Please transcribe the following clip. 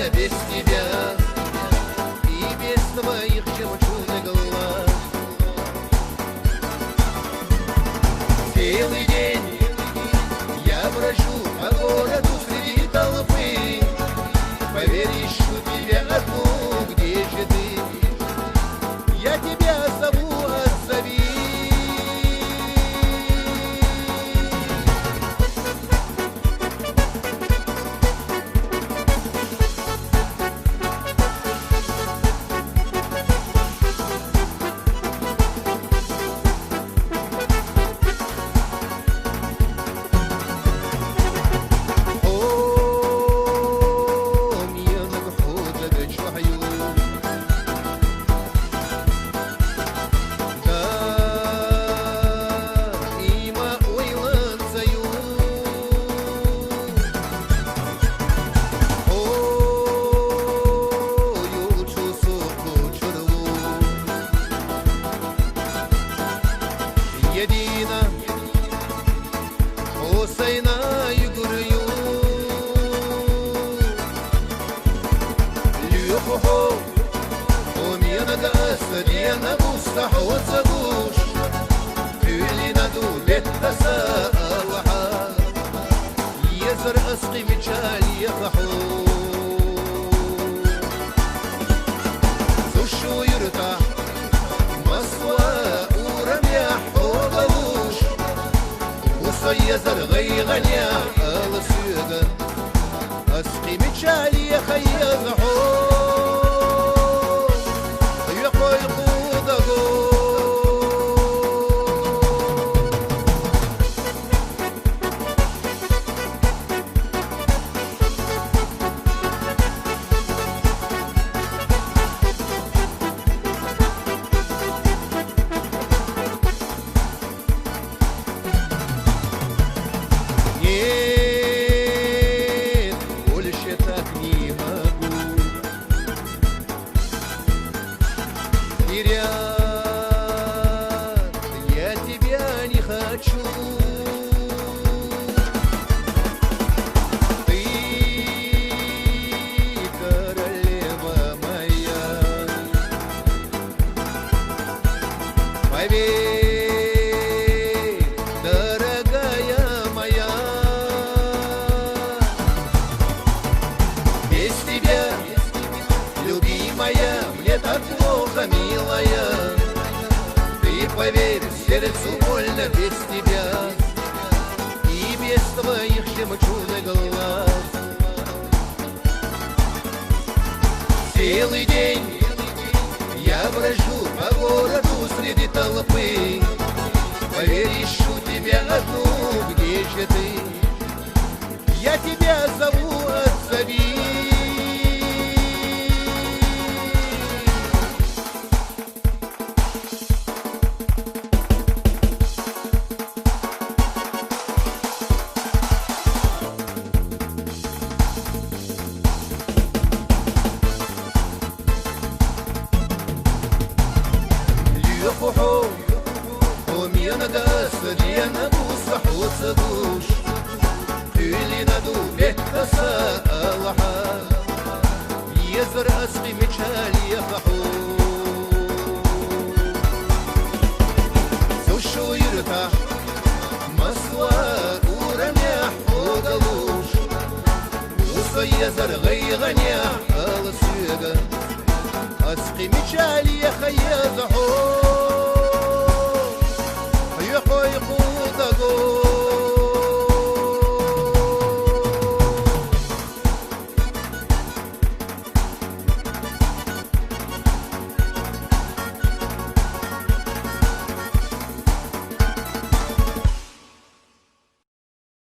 больно без тебя и без твоих жемчужных глаз. Целый день я брожу по городу среди толпы. Поверь, ищу тебя одну, где же ты? Я тебя зову, отзови. Jedina Hosayna yuguryu Lyuho Omiyana gasdiyana bustahu zabush Tülina duletta sa'awaha Yazar asqi michal yaqahu Zushu yurta Maswa يزر غيغنيا السيغا اسقي متشالي يا خيز حور يقوي قودغو Нет, больше так не могу. Терять я тебя не хочу. Ты королева моя. Поверь. Мне так плохо, милая, ты поверь, сердцу больно без тебя и без твоих жемчужных глаз. Целый день я брожу по городу среди толпы. Поверь, ищу тебя одну, где же ты? Я тебя зову, отзови. يفحو وميانا قاسديانا بوصح وتصدوش تولي نادو بيت تساءلها يزر أسقي مجال يفحو سوشو يرتاح مسوا ورميح وقلوش وصيزر غيغنيح السيقة أسقي مجال يخيز حو